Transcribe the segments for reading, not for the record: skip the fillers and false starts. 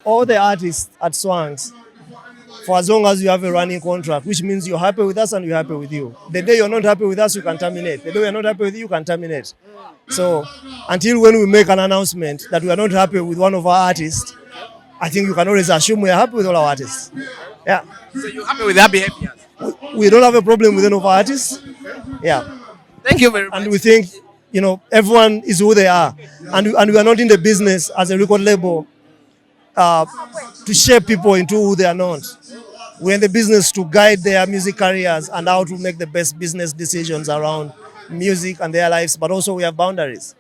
All the artists at Swangz, for as long as you have a running contract, which means you're happy with us and we're happy with you. The day you're not happy with us, you can terminate. The day we're not happy with you, you can terminate. So until when we make an announcement that we are not happy with one of our artists, I think you can always assume we are happy with all our artists. Yeah. So you're happy with their behavior? We don't have a problem with any of our artists. Yeah. Thank you very much. And we think, everyone is who they are. And we are not in the business as a record label to shape people into who they are not. We're in the business to guide their music careers and how to make the best business decisions around music and their lives, but also we have boundaries.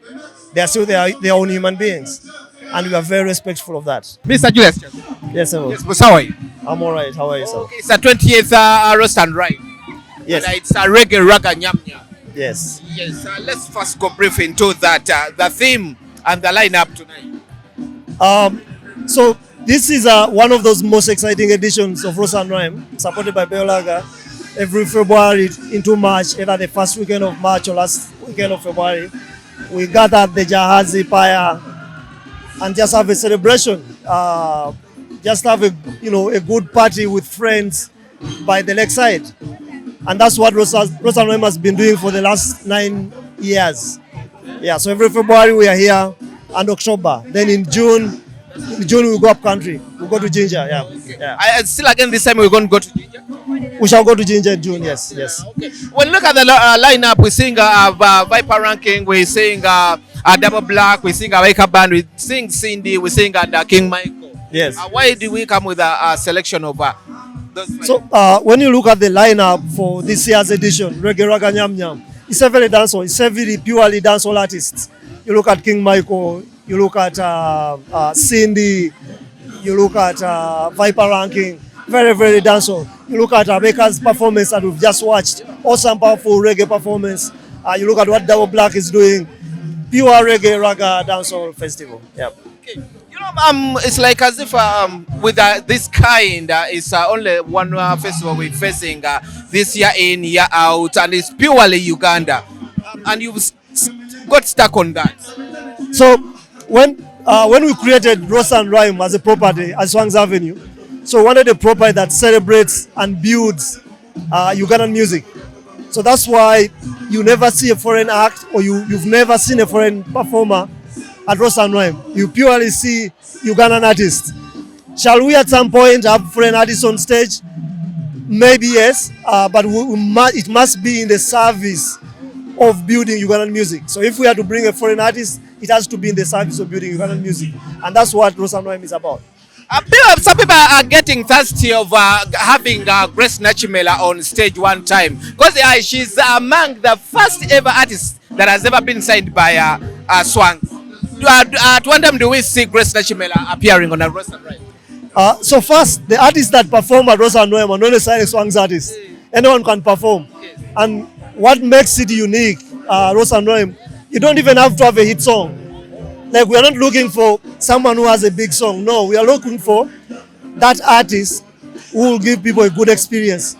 They are still their own human beings. And we are very respectful of that. Mr. Julius Kyazze. Yes, sir. Yes, boss, how are you? I'm all right. How are you, sir? Okay, it's a 20th Roast and Rhyme. Yes. And it's a Reggae Raggamuffin. Yes. Yes, let's first go brief into that, the theme and the lineup tonight. So this is one of those most exciting editions of Roast and Rhyme, supported by Beolaga. Every February into March, either the first weekend of March or last weekend of February, we gather at the Jahazi Paya and just have a celebration. Just have a good party with friends by the lakeside. And that's what Roast and Rhyme has been doing for the last 9 years. Yeah, so every February we are here and October. Then in June we go up country. We go to Ginger, yeah. Okay. Yeah. Still again this time we're going to go to Ginger? We shall go to Ginger in June, yes, yes. Okay. Well, look at the lineup. We're seeing Viper Ranking, we're seeing Double Black, we're seeing Wake Up Band, we're seeing Cindy, we're seeing King Michael. Yes. Why do we come with a selection of those? So when you look at the lineup for this year's edition, Reggae Raggamuffin, it's a very dancehall. It's heavily, purely dancehall artists. You look at King Michael, you look at Cindy, you look at Viper Ranking, very, very dancehall. You look at Baker's performance that we've just watched, awesome, powerful reggae performance. You look at what Double Black is doing, pure reggae ragga dancehall festival. Yeah. Okay. It's like as if with this kind, it's only one festival we're facing this year in, year out, and it's purely Uganda. And you've got stuck on that. So when we created Roast and Rhyme as a property at Swangz Avenue, so we wanted a property that celebrates and builds Ugandan music. So that's why you never see a foreign act, or you've never seen a foreign performer at Roast and Rhyme. You purely see Ugandan artists. Shall we at some point have foreign artists on stage? Maybe yes, but it must be in the service of building Ugandan music. So if we are to bring a foreign artist, it has to be in the service of building Ugandan music. And that's what Roast and Rhyme is about. Some people are getting thirsty of having Grace Nachimela on stage one time, because she's among the first ever artists that has ever been signed by Swangz. At one time, do we see Grace Nachimela appearing on a Roast and Rhyme? So first, the artists that perform at Roast and Rhyme are not necessarily Swangz artists. Anyone can perform. Yes. And what makes it unique, Roast and Rhyme, you don't even have to have a hit song. Like, we are not looking for someone who has a big song. No, we are looking for that artist who will give people a good experience.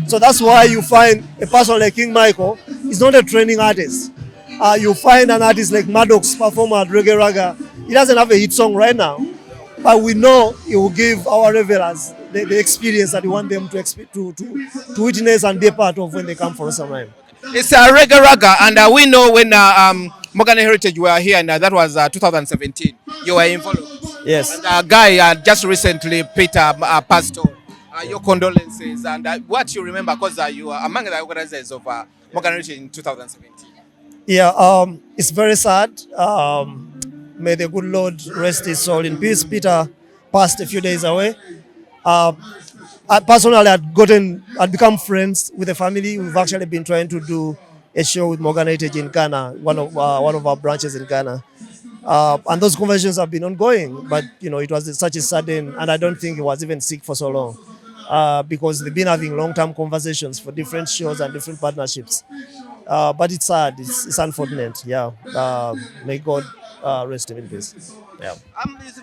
So that's why you find a person like King Michael is not a training artist. You find an artist like Maddox performer at Reggae Ragga. He doesn't have a hit song right now, but we know he will give our revelers the experience that we want them to witness and be a part of when they come for Roast and Rhyme. It's a Reggae Ragga, and we know when Morgan Heritage were here, and that was 2017. You were involved. Yes. And a guy just recently, Peter, passed on. Your condolences and what you remember, because you are among the organizers of Morgan Heritage in 2017. Yeah, it's very sad. May the good Lord rest his soul in peace. Peter passed a few days away. I personally had become friends with the family. We've actually been trying to do a show with Morgan Heritage in Ghana, one of our branches in Ghana. And those conversations have been ongoing, but it was such a sudden, and I don't think he was even sick for so long, because they've been having long-term conversations for different shows and different partnerships. But it's sad, it's unfortunate, yeah. May God rest him in peace. Yeah.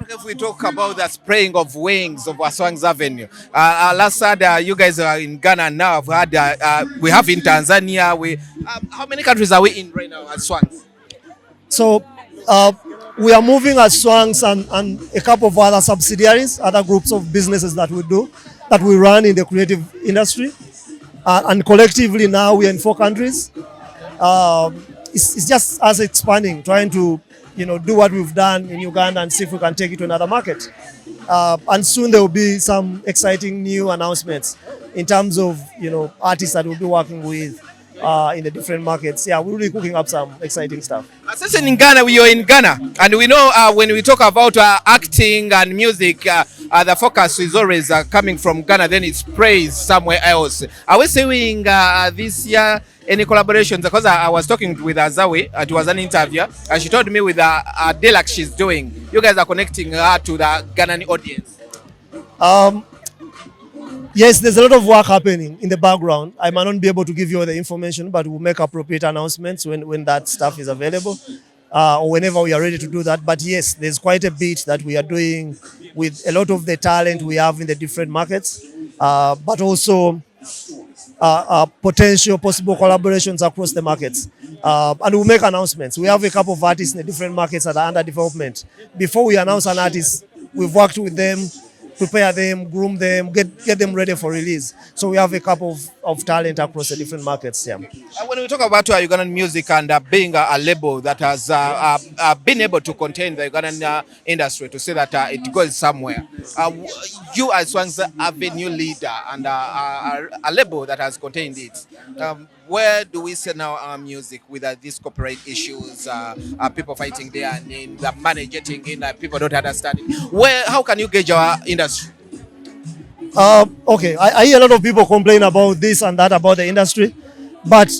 If we talk about the spraying of wings of Swangz Avenue, last Saturday you guys are in Ghana now. We have in Tanzania. How many countries are we in right now at Swangz? So we are moving as Swangz and a couple of other subsidiaries, other groups of businesses that we run in the creative industry. And collectively now we are in 4 countries. It's just us expanding, trying to do what we've done in Uganda and see if we can take it to another market. And soon there will be some exciting new announcements in terms of artists that we'll be working with in the different markets. Yeah, we're really cooking up some exciting stuff. Since in Ghana, we are in Ghana, and we know when we talk about acting and music, the focus is always coming from Ghana, then it's praised somewhere else. Are we seeing this year any collaborations? Because I was talking with Azawi, it was an interview, and she told me with a deluxe she's doing, you guys are connecting her to the Ghanaian audience. Yes, there's a lot of work happening in the background. I might not be able to give you all the information, but we'll make appropriate announcements when that stuff is available or whenever we are ready to do that. But yes, there's quite a bit that we are doing with a lot of the talent we have in the different markets, but also potential possible collaborations across the markets. And we'll make announcements. We have a couple of artists in the different markets that are under development. Before we announce an artist, we've worked with them, prepare them, groom them, get them ready for release. So we have a couple of talent across the different markets. Yeah. When we talk about Ugandan music and being a label that has been able to contain the Ugandan industry, to say that it goes somewhere, you as Swangz have a new leader and a label that has contained it. Where do we see now our music with these copyright issues, people fighting there and in the money getting in, people don't understand it? How can you gauge our industry? Okay, I hear a lot of people complain about this and that about the industry, but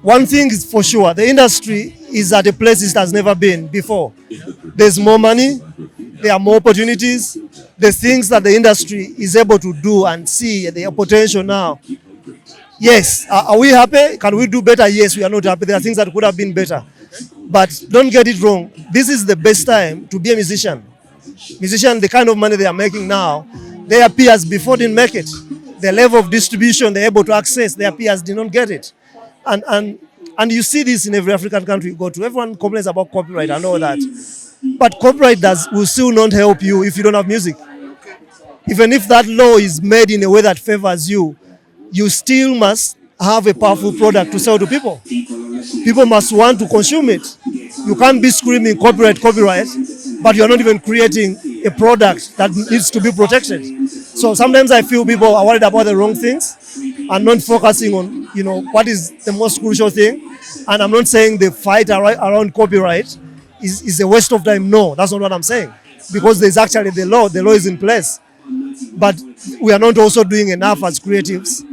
one thing is for sure, the industry is at a place it has never been before. There's more money, there are more opportunities, the things that the industry is able to do and see the potential now. Yes, are we happy? Can we do better? Yes, we are not happy. There are things that could have been better. But don't get it wrong. This is the best time to be a musician. Musician, the kind of money they are making now, their peers before didn't make it. The level of distribution they're able to access, their peers did not get it. And you see this in every African country you go to. Everyone complains about copyright and all that. But copyright will still not help you if you don't have music. Even if that law is made in a way that favors you, you still must have a powerful product to sell to people. People must want to consume it. You can't be screaming copyright, but you're not even creating a product that needs to be protected. So sometimes I feel people are worried about the wrong things and not focusing on, what is the most crucial thing. And I'm not saying the fight around copyright is a waste of time. No, that's not what I'm saying. Because there's actually the law is in place. But we are not also doing enough as creatives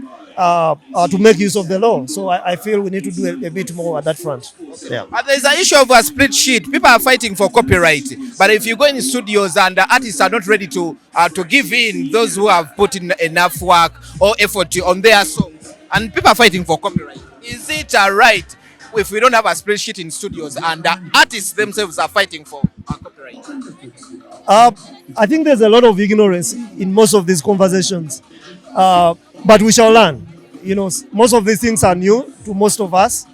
to make use of the law. So I feel we need to do a bit more at that front. Yeah. There's an issue of a split sheet. People are fighting for copyright. But if you go in studios and the artists are not ready to give in those who have put in enough work or effort on their songs, and people are fighting for copyright, is it right if we don't have a split sheet in studios and the artists themselves are fighting for copyright? I think there's a lot of ignorance in most of these conversations. But we shall learn. Most of these things are new to most of us,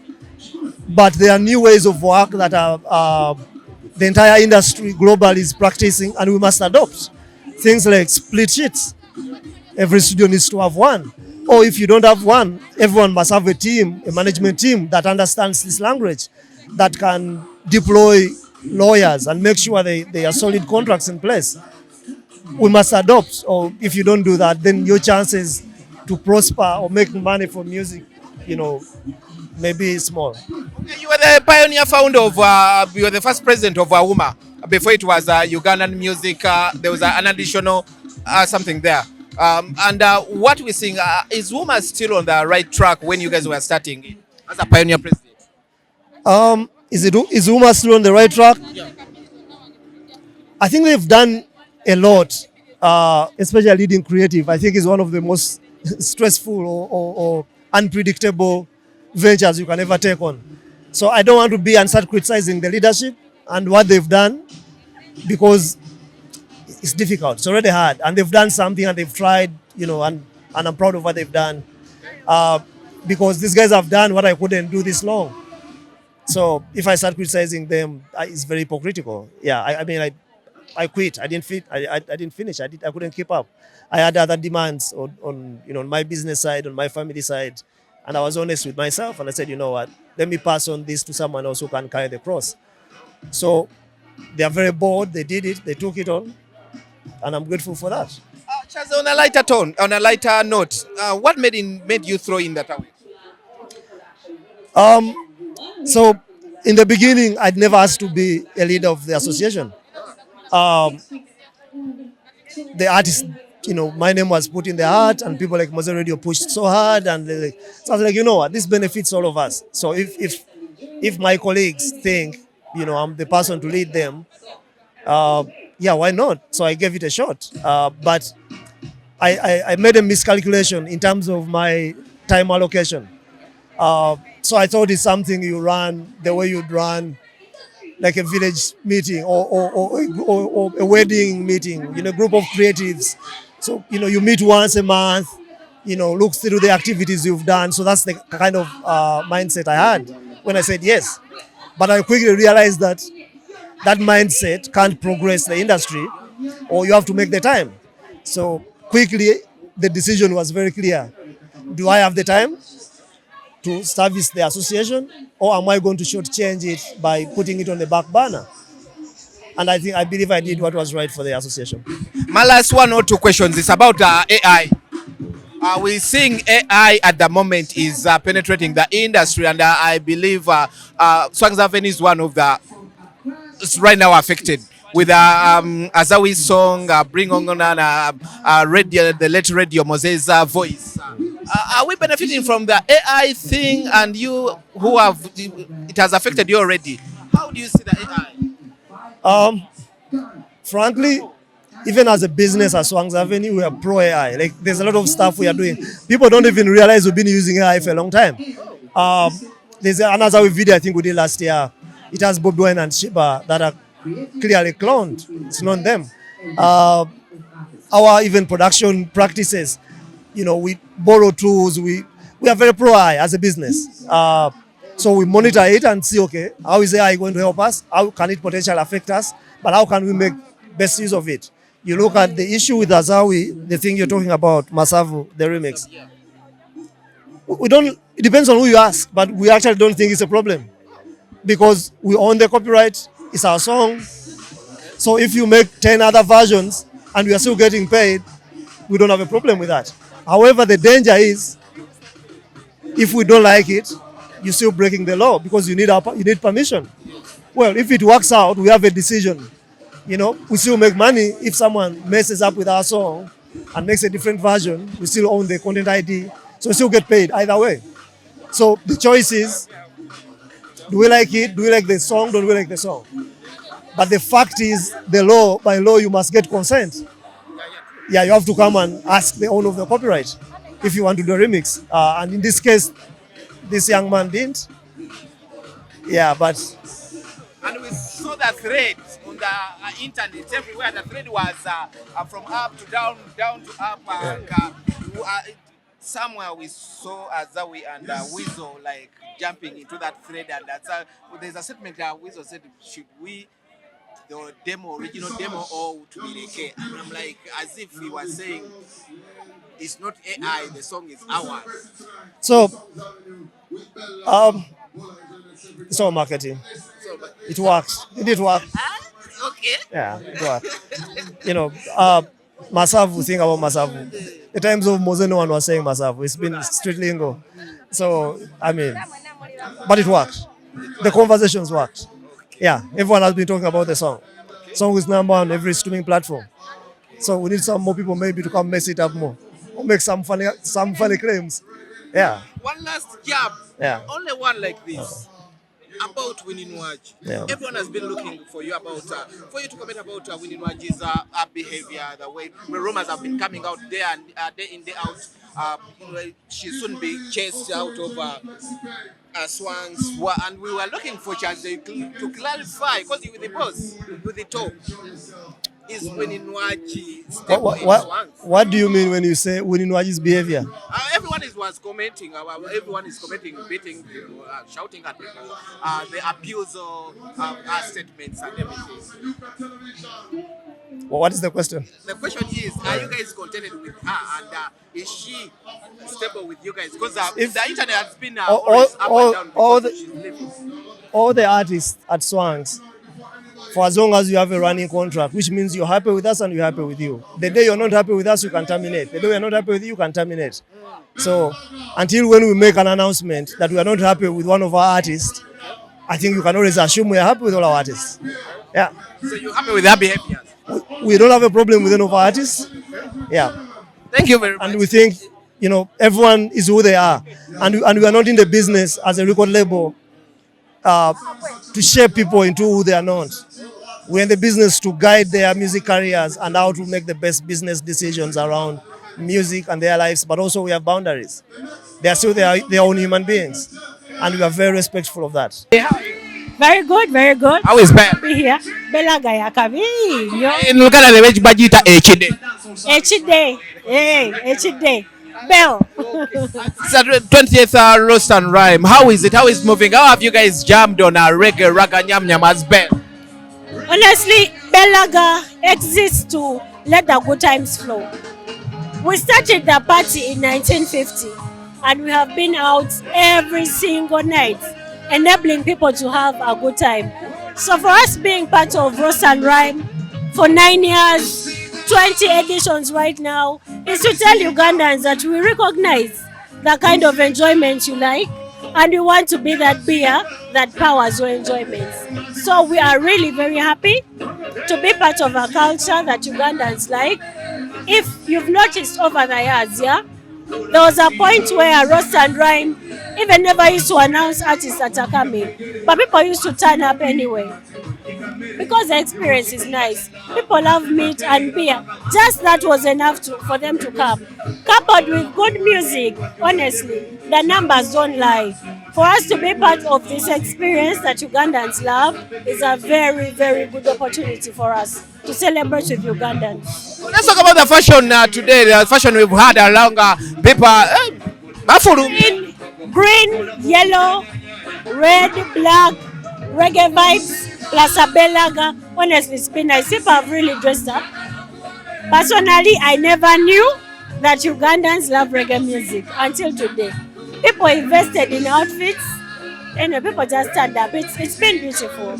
but there are new ways of work that the entire industry globally is practicing, and we must adopt. Things like split sheets. Every studio needs to have one. Or if you don't have one, everyone must have a management team that understands this language, that can deploy lawyers and make sure they are solid contracts in place. We must adopt, or if you don't do that, then your chances to prosper or make money from music, maybe small. Okay, you were the pioneer founder of, you were the first president of WUMA. Before it was Ugandan music, there was an additional something there. And what we're seeing, is WUMA still on the right track when you guys were starting as a pioneer president? Is WUMA still on the right track? Yeah. I think they've done a lot, especially leading creative. I think is one of the most stressful or unpredictable ventures you can ever take on. So I don't want to be and start criticizing the leadership and what they've done, because it's difficult. It's already hard, and they've done something and they've tried, and I'm proud of what they've done, because these guys have done what I couldn't do this long. So if I start criticizing them, it's very hypocritical. Yeah, I mean, I quit. I didn't finish. I couldn't keep up. I had other demands on on my business side, on my family side, and I was honest with myself. And I said, you know what? Let me pass on this to someone else who can carry the cross. So they are very bold. They did it. They took it on, and I'm grateful for that. Kyazze, on a lighter tone, on a lighter note, what made you throw in that away? So in the beginning, I'd never asked to be a leader of the association. The artist, my name was put in the hat, and people like Mose Radio pushed so hard, and so I was like, you know what, this benefits all of us. So if my colleagues think, I'm the person to lead them, yeah, why not? So I gave it a shot. But I made a miscalculation in terms of my time allocation. So I thought it's something you run the way you'd run like a village meeting or a wedding meeting, a group of creatives. So, you meet once a month, look through the activities you've done. So that's the kind of mindset I had when I said yes. But I quickly realized that that mindset can't progress the industry, or you have to make the time. So quickly, the decision was very clear. Do I have the time to service the association, or am I going to shortchange it by putting it on the back burner? And I believe I did what was right for the association. My last one or two questions is about AI. We're seeing AI at the moment is penetrating the industry, and I believe Swangz Avenue is one of the right now affected with Azawi's song "Bring On" radio, the late Radio Mose's voice. Are we benefiting from the AI thing, and you who have it has affected you already? How do you see the AI? Frankly, even as a business at Swangz Avenue, we are pro AI. Like, there's a lot of stuff we are doing. People don't even realize we've been using AI for a long time. There's another video I think we did last year. It has Bob Wine and Shiba that are clearly cloned. It's not them. Our even production practices, we borrow tools. We are very pro AI as a business. So we monitor it and see, okay, how is AI going to help us? How can it potentially affect us? But how can we make best use of it? You look at the issue with Azawi, the thing you're talking about, Masavu, the remix. It depends on who you ask, but we actually don't think it's a problem, because we own the copyright, it's our song. So if you make 10 other versions and we are still getting paid, we don't have a problem with that. However, the danger is, if we don't like it, you're still breaking the law, because you need permission. Well, if it works out, we have a decision. We still make money. If someone messes up with our song and makes a different version, we still own the content ID, so we still get paid either way. So the choice is, do we like it? Do we like the song? Don't we like the song? But the fact is, by law, you must get consent. Yeah, you have to come and ask the owner of the copyright if you want to do a remix. And in this case, this young man didn't. Yeah, but... And we saw the thread on the internet everywhere. The thread was from up to down, down to up. Somewhere we saw Azawi and Weasel like jumping into that thread, and there's a statement that Weasel said, should we the original demo, or to be Reggae? And I'm like, as if he was saying, it's not AI, the song is ours. So, it's all marketing. It works. It did work. Okay. Yeah, it worked. Masavu, think about Masavu. The times of Mose, no one was saying Masavu. It's been street lingo. So, but it worked. The conversations worked. Yeah, everyone has been talking about the song. Song is number one on every streaming platform. So we need some more people maybe to come mess it up more, or make some funny claims. Yeah. One last jab. Yeah. Only one like this. About Winnie Nwagi. Yeah. Everyone has been looking for you for you to comment about Winnie Nwagi's behavior, the way rumors have been coming out day in, day out. She'll soon be chased out of Swangz, and we were looking for Kyazze to clarify, because you're the boss, you're the top. Is Winnie Nwagi stable in Swangz? What do you mean when you say Winnie Nwagi's behavior? Everyone is was commenting, everyone is commenting, beating people, shouting at people, the abuse of statements and everything. Well, what is the question? The question is, are you guys contented with her, and is she stable with you guys? Because the internet has been always up and down because she's living. All the artists at Swangz, for as long as you have a running contract, which means you're happy with us and we're happy with you. The day you're not happy with us, you can terminate. The day we're not happy with you, you can terminate. So until when we make an announcement that we are not happy with one of our artists, I think you can always assume we are happy with all our artists. Yeah. So you're happy with their behavior? We don't have a problem with any of our artists. Yeah. Thank you very much. And we think, everyone is who they are. And we are not in the business as a record label to shape people into who they are not. We're in the business to guide their music careers and how to make the best business decisions around music and their lives, but also we have boundaries. They are still their own human beings, and we are very respectful of that. Very good, very good. How is Bell? Be here. Belaga ya kabiyo. In Luganda, the way bajita HD. HD. Hey, HD. Bell. It's a 20th Roast and Rhyme. How is it? How is it moving? How have you guys jammed on a reggae raggamuffin as Bell? Honestly, Belaga exists to let the good times flow. We started the party in 1950 and we have been out every single night, enabling people to have a good time. So for us being part of Roast and Rhyme for 9 years, 20 editions right now, is to tell Ugandans that we recognize the kind of enjoyment you like and we want to be that beer that powers your enjoyment. So we are really very happy to be part of a culture that Ugandans like. If you've noticed over the years, there was a point where Roast and Rhyme even never used to announce artists that are coming, but people used to turn up anyway because the experience is nice. People love meat and beer. Just that was enough for them to come. Coupled with good music, honestly, the numbers don't lie. For us to be part of this experience that Ugandans love is a very, very good opportunity for us to celebrate with Ugandans. Let's talk about the fashion today, the fashion we've had along people. Green, yellow, red, black, reggae vibes, plus a Belaga. Honestly, it's been nice. People have really dressed up. Personally, I never knew that Ugandans love reggae music until today. People invested in outfits and people just stand up. It's been beautiful.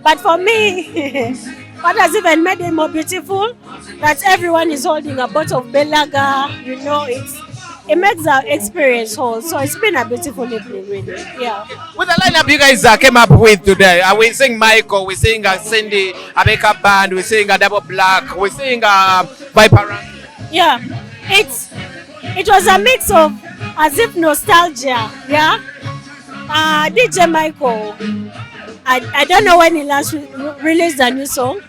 But for me, what has even made it more beautiful, that everyone is holding a bottle of Belaga, it makes our experience whole. So it's been a beautiful evening, really. Yeah. With the lineup you guys came up with today, we sing Michael, we sing Cindy, a makeup band, we sing a Double Black, we sing Viper. Yeah, it was a mix of as if nostalgia. Yeah. DJ Michael, I don't know when he last released a new song,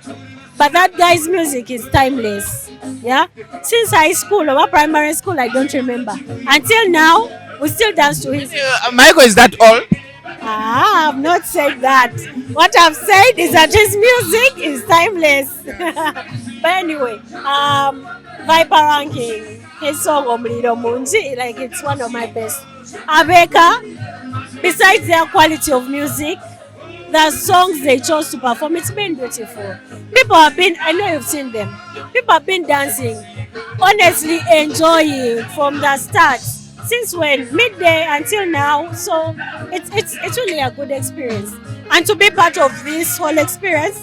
but that guy's music is timeless. Yeah, since high school or primary school, I don't remember. Until now, we still dance to his. Michael, is that all? I've not said that. What I've said is that his music is timeless. But anyway, Viper ranking, his song Omuliro Munji, it's one of my best. Abeka, besides their quality of music, the songs they chose to perform, it's been beautiful. People have been, I know you've seen them, people have been dancing, honestly enjoying from the start, since when, midday until now. So it's really a good experience. And to be part of this whole experience,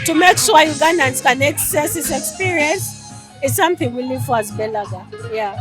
to make sure Ugandans can access this experience, is something we live for as Belaga. Yeah.